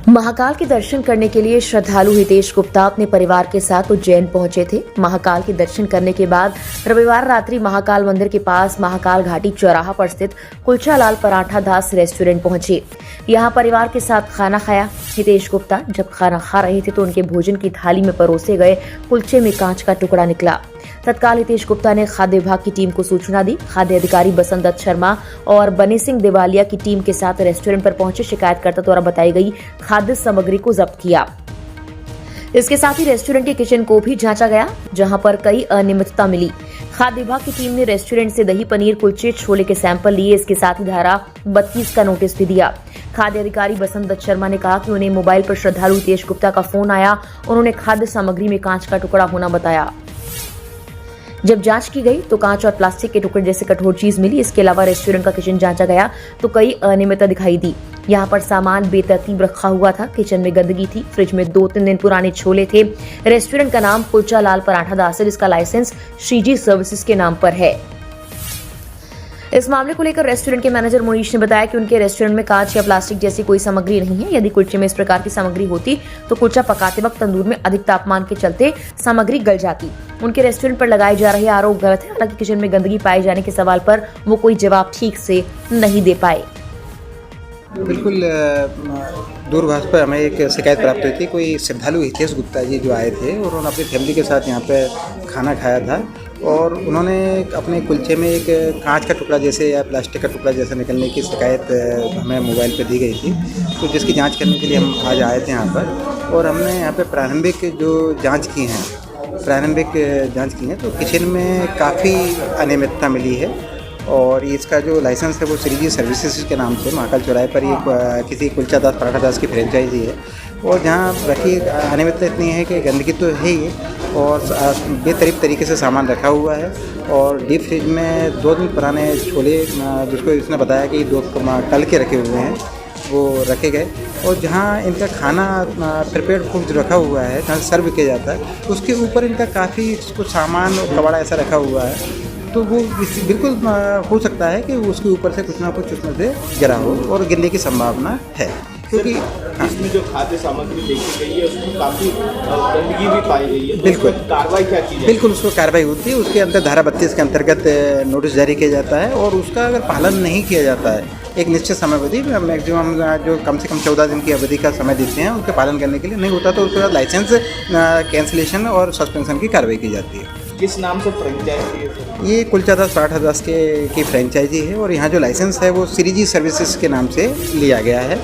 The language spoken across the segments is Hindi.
महाकाल के दर्शन करने के लिए श्रद्धालु हितेश गुप्ता अपने परिवार के साथ उज्जैन पहुंचे थे। महाकाल के दर्शन करने के बाद रविवार रात्रि महाकाल मंदिर के पास महाकाल घाटी चौराहा पर स्थित कुलचा लाल पराठा दास रेस्टोरेंट पहुंचे। यहां परिवार के साथ खाना खाया। हितेश गुप्ता जब खाना खा रहे थे तो उनके भोजन की थाली में परोसे गए कुलचे में कांच का टुकड़ा निकला। तत्काल हितेश गुप्ता ने खाद्य विभाग की टीम को सूचना दी। खाद्य अधिकारी बसंत दत्त शर्मा और बनी सिंह देवालिया की टीम के साथ रेस्टोरेंट पर पहुंचे शिकायतकर्ता द्वारा बताई गई खाद्य सामग्री को जब्त किया। इसके साथ ही रेस्टोरेंट के किचन को भी जांचा गया, जहां पर कई अनियमितता मिली। खाद्य विभाग की टीम ने रेस्टोरेंट से दही, पनीर, कुलचे, छोले के सैंपल लिए। इसके साथ ही धारा 32 का नोटिस भी दिया। खाद्य अधिकारी बसंत दत्त शर्मा ने कहा कि उन्हें मोबाइल पर श्रद्धालु हितेश गुप्ता का फोन आया। उन्होंने खाद्य सामग्री में कांच का टुकड़ा होना बताया। जब जांच की गई तो कांच और प्लास्टिक के टुकड़े जैसे कठोर चीज मिली। इसके अलावा रेस्टोरेंट का किचन जांचा गया तो कई अनियमितता दिखाई दी। यहाँ पर सामान बेतरतीब रखा हुआ था। किचन में गंदगी थी। फ्रिज में 2-3 दिन पुराने छोले थे। रेस्टोरेंट का नाम कुलचा लाल पराठा दास है, जिसका लाइसेंस श्रीजी सर्विसेज के नाम पर है। इस मामले को लेकर रेस्टोरेंट के मैनेजर मोनीश ने बताया कि उनके रेस्टोरेंट में कांच या प्लास्टिक जैसी कोई सामग्री नहीं है। यदि कुलचे में इस प्रकार की सामग्री होती तो कुलचा पकाते वक्त तंदूर में अधिक तापमान के चलते सामग्री गल जाती। उनके रेस्टोरेंट पर लगाए जा रहे आरोप गलत है। हालांकि किचन में गंदगी पाए जाने के सवाल पर वो कोई जवाब ठीक से नहीं दे पाए। बिल्कुल दूरभाष पर हमें एक शिकायत प्राप्त हुई थी। कोई श्रद्धालु हितेश गुप्ता जी जो आए थे और उन्होंने अपनी फैमिली के साथ यहाँ पे खाना खाया था और उन्होंने अपने कुलचे में एक कांच का टुकड़ा जैसे या प्लास्टिक का टुकड़ा जैसा निकलने की शिकायत हमें मोबाइल पर दी गई थी। तो जिसकी जांच करने के लिए हम आज आए थे यहाँ पर और हमने यहाँ पे प्रारंभिक जांच की हैं तो किचन में काफ़ी अनियमितता मिली है और इसका जो लाइसेंस है वो श्रीजी सर्विसेज के नाम से महाकाल चौराहे पर ये किसी कुलचा दास पराठा दास की फ्रेंचाइजी है और जहाँ रखी अनियमितता इतनी है कि गंदगी तो है ही और बेतरतीब तरीके से सामान रखा हुआ है और डीप फ्रिज में 2 दिन पुराने छोले जिसको इसने बताया कि 2 तल के रखे हुए हैं वो रखे गए और जहाँ इनका खाना प्रिपेयर्ड फूड जो रखा हुआ है जहाँ सर्व किया जाता है उसके ऊपर इनका काफ़ी कुछ सामान और कबाड़ा ऐसा रखा हुआ है। तो वो बिल्कुल हो सकता है कि उसके ऊपर से कुछ ना कुछ उसमें से गिरा हो और गिरने की संभावना है क्योंकि इसमें जो खाद्य सामग्री देखी गई है उसमें काफ़ी गंदगी भी पाई गई है। बिल्कुल कार्रवाई क्या की जाए? बिल्कुल उसको कार्रवाई होती है। उसके अंदर धारा 32 के अंतर्गत नोटिस जारी किया जाता है और उसका अगर पालन नहीं किया जाता है एक निश्चित समय अवधि मैक्सिमम जो कम से कम 14 दिन की अवधि का समय देते हैं उसके पालन करने के लिए नहीं होता तो उसके बाद लाइसेंस कैंसिलेशन और सस्पेंशन की कार्रवाई की जाती है। किस नाम से फ्रेंचाइजी है? ये कुलचा दास पराठा दास की फ्रेंचाइजी है और यहाँ जो लाइसेंस है वो श्रीजी सर्विसेज के नाम से लिया गया है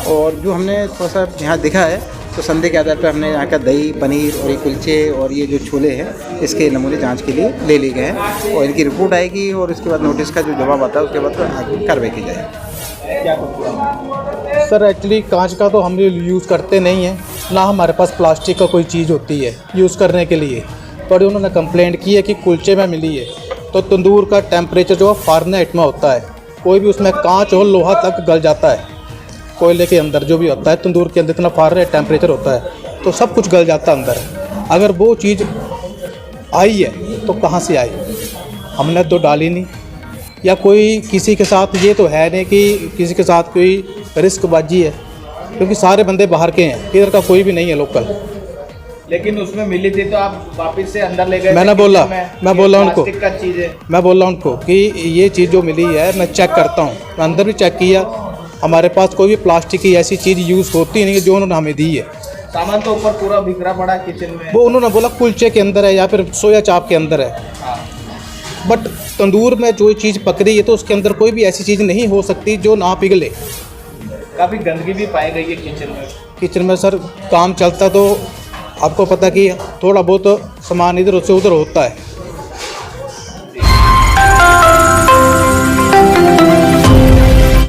और जो हमने थोड़ा सा यहाँ देखा है तो संदेह के आधार पर हमने यहाँ का दही, पनीर और ये कुलचे और ये जो छोले हैं इसके नमूने जांच के लिए ले लिए गए हैं और इनकी रिपोर्ट आएगी और इसके बाद नोटिस का जो जवाब आता है उसके बाद कार्रवाई की जाएगी। क्या सर एक्चुअली कांच का तो हम यूज़ करते नहीं हैं, ना हमारे पास प्लास्टिक का कोई चीज़ होती है यूज़ करने के लिए। पर उन्होंने कंप्लेंट की है कि कुलचे में मिली है तो तंदूर का टेम्परेचर जो है फ़ारेनहाइट में होता है। कोई भी उसमें कांच और लोहा तक गल जाता है। कोयले के अंदर जो भी होता है तंदूर के अंदर इतना फ़ारेनहाइट टेम्परेचर होता है तो सब कुछ गल जाता है अंदर। अगर वो चीज़ आई है तो कहाँ से आई? हमने तो डाली नहीं या कोई किसी के साथ ये तो है नहीं कि किसी के साथ कोई रिस्कबाजी है क्योंकि सारे बंदे बाहर के हैं, इधर का कोई भी नहीं है लोकल। लेकिन उसमें मिली थी तो आप वापस से अंदर ले गए? मैं बोला उनको का चीज़ है। मैं बोला उनको कि ये चीज़ जो मिली है मैं चेक करता हूँ। मैं अंदर भी चेक किया, हमारे पास कोई भी प्लास्टिक की ऐसी चीज़ यूज़ होती नहीं है जो उन्होंने हमें दी है। सामान तो ऊपर पूरा बिखरा पड़ा किचन में। वो उन्होंने बोला कुलचे के अंदर है या फिर सोया चाप के अंदर है। हाँ। बट तंदूर में जो चीज़ पक रही है तो उसके अंदर कोई भी ऐसी चीज़ नहीं हो सकती जो ना पिघले। काफ़ी गंदगी भी पाई गई है किचन में सर काम चलता तो आपको पता कि थोड़ा बहुत सामान इधर से उधर होता है।